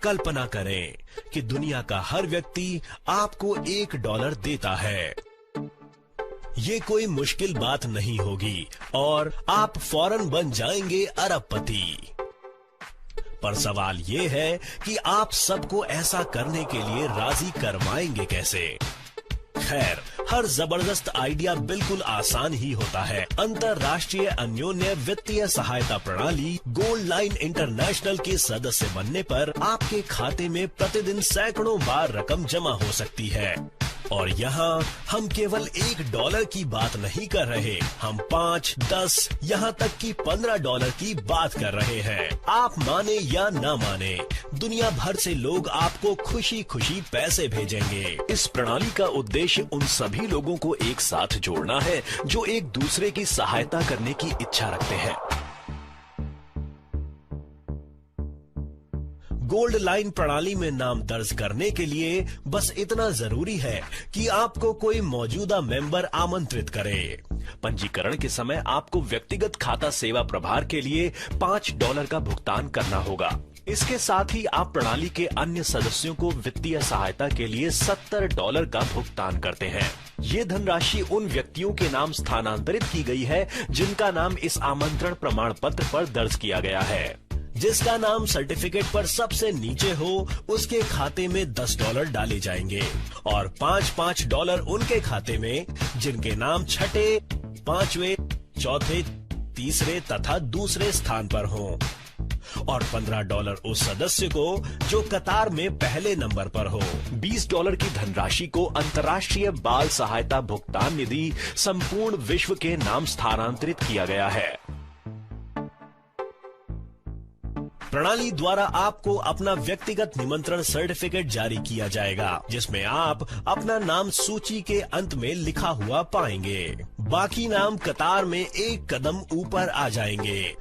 कल्पना करें कि दुनिया का हर व्यक्ति आपको $1 देता है। ये कोई मुश्किल बात नहीं होगी और आप फौरन बन जाएंगे अरबपति। पर सवाल ये है कि आप सबको ऐसा करने के लिए राजी करवाएंगे कैसे? खैर, हर जबरदस्त आइडिया बिल्कुल आसान ही होता है। अंतर्राष्ट्रीय अन्योन्य वित्तीय सहायता प्रणाली गोल्ड लाइन इंटरनेशनल के सदस्य बनने पर आपके खाते में प्रतिदिन सैकड़ों बार रकम जमा हो सकती है। और यहाँ हम केवल $1 की बात नहीं कर रहे, हम 5, 10, यहाँ तक कि $15 की बात कर रहे हैं। आप माने या ना माने, दुनिया भर से लोग आपको खुशी खुशी पैसे भेजेंगे। इस प्रणाली का उद्देश्य उन सभी लोगों को एक साथ जोड़ना है जो एक दूसरे की सहायता करने की इच्छा रखते हैं। गोल्ड लाइन प्रणाली में नाम दर्ज करने के लिए बस इतना जरूरी है कि आपको कोई मौजूदा मेंबर आमंत्रित करे। पंजीकरण के समय आपको व्यक्तिगत खाता सेवा प्रभार के लिए $5 का भुगतान करना होगा। इसके साथ ही आप प्रणाली के अन्य सदस्यों को वित्तीय सहायता के लिए $70 का भुगतान करते हैं। ये धनराशि उन व्यक्तियों के नाम स्थानांतरित की गई है जिनका नाम इस आमंत्रण प्रमाण पत्र पर दर्ज किया गया है। जिसका नाम सर्टिफिकेट पर सबसे नीचे हो उसके खाते में $10 डाले जाएंगे और $5 उनके खाते में जिनके नाम छठे, 5वें, चौथे, तीसरे तथा दूसरे स्थान पर हों और $15 उस सदस्य को जो कतार में पहले नंबर पर हो। $20 की धनराशि को अंतर्राष्ट्रीय बाल सहायता भुगतान निधि संपूर्ण विश्व के नाम स्थानांतरित किया गया है। प्रणाली द्वारा आपको अपना व्यक्तिगत निमंत्रण सर्टिफिकेट जारी किया जाएगा जिसमें आप अपना नाम सूची के अंत में लिखा हुआ पाएंगे। बाकी नाम कतार में एक कदम ऊपर आ जाएंगे।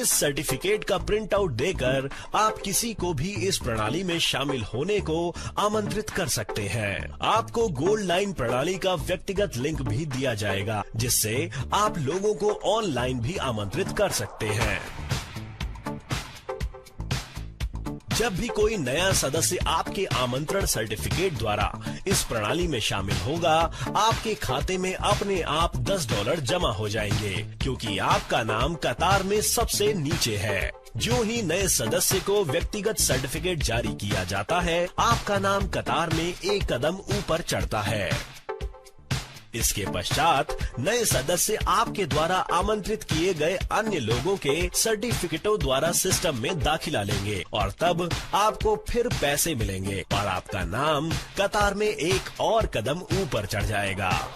इस सर्टिफिकेट का प्रिंट आउट देकर आप किसी को भी इस प्रणाली में शामिल होने को आमंत्रित कर सकते हैं। आपको गोल्ड लाइन प्रणाली का व्यक्तिगत लिंक भी दिया जाएगा जिससे आप लोगों को ऑनलाइन भी आमंत्रित कर सकते हैं। जब भी कोई नया सदस्य आपके आमंत्रण सर्टिफिकेट द्वारा इस प्रणाली में शामिल होगा, आपके खाते में अपने आप $10 जमा हो जाएंगे क्योंकि आपका नाम कतार में सबसे नीचे है। जो ही नए सदस्य को व्यक्तिगत सर्टिफिकेट जारी किया जाता है, आपका नाम कतार में एक कदम ऊपर चढ़ता है। इसके पश्चात नए सदस्य आपके द्वारा आमंत्रित किए गए अन्य लोगों के सर्टिफिकेटों द्वारा सिस्टम में दाखिला लेंगे और तब आपको फिर पैसे मिलेंगे और आपका नाम कतार में एक और कदम ऊपर चढ़ जाएगा।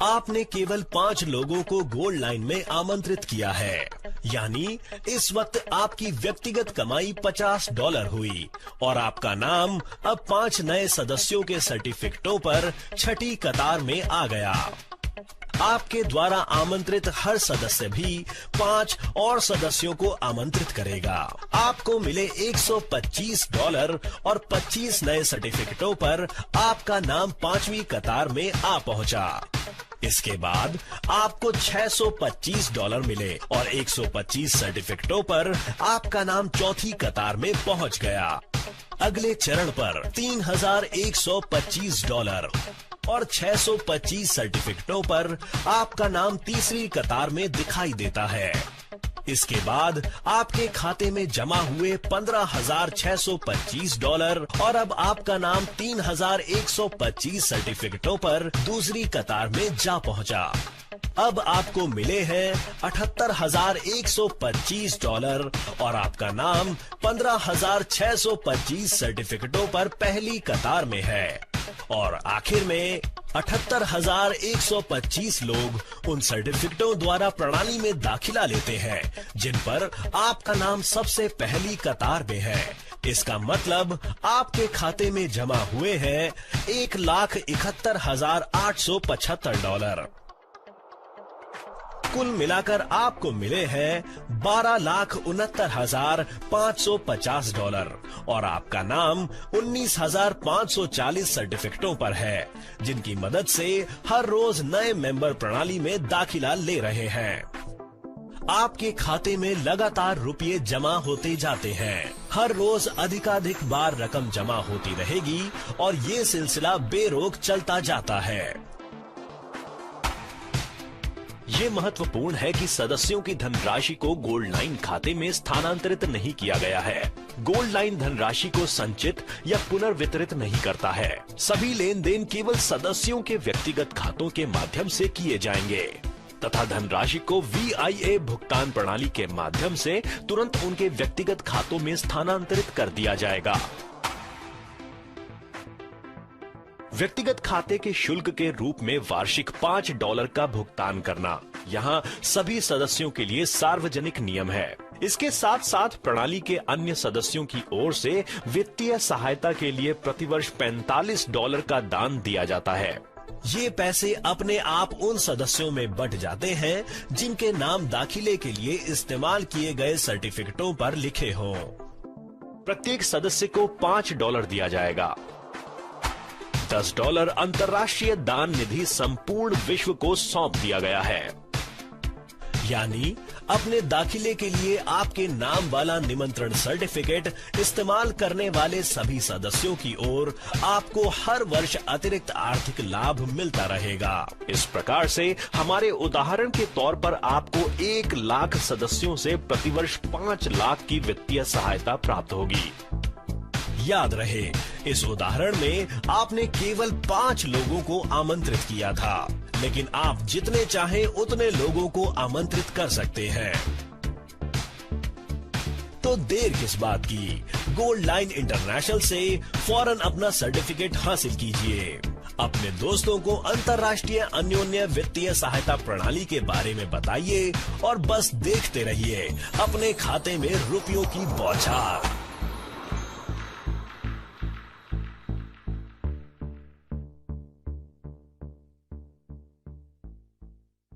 आपने केवल 5 लोगों को गोल्ड लाइन में आमंत्रित किया है, यानी इस वक्त आपकी व्यक्तिगत कमाई $50 हुई और आपका नाम अब 5 नए सदस्यों के सर्टिफिकेटों पर छठी कतार में आ गया। आपके द्वारा आमंत्रित हर सदस्य भी 5 और सदस्यों को आमंत्रित करेगा। आपको मिले $125 और 25 नए सर्टिफिकेटों पर आपका नाम 5वीं कतार में आ पहुंचा। इसके बाद आपको $625 मिले और 125 सर्टिफिकेटों पर आपका नाम चौथी कतार में पहुंच गया। अगले चरण पर $3125 और 625 सर्टिफिकेटों पर आपका नाम तीसरी कतार में दिखाई देता है। इसके बाद आपके खाते में जमा हुए $15,625 और अब आपका नाम 3,125 सर्टिफिकेटों पर दूसरी कतार में जा पहुंचा। अब आपको मिले हैं $78,125 और आपका नाम 15,625 सर्टिफिकेटों पर पहली कतार में है। और आखिर में 78,125 लोग उन सर्टिफिकेटों द्वारा प्रणाली में दाखिला लेते हैं जिन पर आपका नाम सबसे पहली कतार में है। इसका मतलब आपके खाते में जमा हुए हैं $1,71,875। कुल मिलाकर आपको मिले हैं $12,69,550 और आपका नाम 19,540 सर्टिफिकेटों पर है जिनकी मदद से हर रोज नए मेंबर प्रणाली में दाखिला ले रहे हैं। आपके खाते में लगातार रुपये जमा होते जाते हैं। हर रोज अधिकाधिक बार रकम जमा होती रहेगी और ये सिलसिला बेरोक चलता जाता है। ये महत्वपूर्ण है कि सदस्यों की धनराशि को गोल्ड लाइन खाते में स्थानांतरित नहीं किया गया है। गोल्ड लाइन धनराशि को संचित या पुनर्वितरित नहीं करता है। सभी लेन देन केवल सदस्यों के व्यक्तिगत खातों के माध्यम से किए जाएंगे तथा धनराशि को VIA भुगतान प्रणाली के माध्यम से तुरंत उनके व्यक्तिगत खातों में स्थानांतरित कर दिया जाएगा। व्यक्तिगत खाते के शुल्क के रूप में वार्षिक $5 का भुगतान करना यहाँ सभी सदस्यों के लिए सार्वजनिक नियम है। इसके साथ साथ प्रणाली के अन्य सदस्यों की ओर से वित्तीय सहायता के लिए प्रतिवर्ष $45 का दान दिया जाता है। ये पैसे अपने आप उन सदस्यों में बंट जाते हैं जिनके नाम दाखिले के लिए इस्तेमाल किए गए सर्टिफिकेटों पर लिखे हों। प्रत्येक सदस्य को $5 दिया जाएगा। $10 अंतर्राष्ट्रीय दान निधि संपूर्ण विश्व को सौंप दिया गया है। यानी अपने दाखिले के लिए आपके नाम वाला निमंत्रण सर्टिफिकेट इस्तेमाल करने वाले सभी सदस्यों की ओर आपको हर वर्ष अतिरिक्त आर्थिक लाभ मिलता रहेगा। इस प्रकार से हमारे उदाहरण के तौर पर आपको 1 लाख सदस्यों से प्रतिवर्ष 5 लाख की वित्तीय सहायता प्राप्त होगी। याद रहे, इस उदाहरण में आपने केवल 5 लोगों को आमंत्रित किया था, लेकिन आप जितने चाहें उतने लोगों को आमंत्रित कर सकते हैं। तो देर किस बात की, गोल्ड लाइन इंटरनेशनल से फौरन अपना सर्टिफिकेट हासिल कीजिए। अपने दोस्तों को अंतर्राष्ट्रीय अन्योन्य वित्तीय सहायता प्रणाली के बारे में बताइए और बस देखते रहिए अपने खाते में रुपयों की बौछार।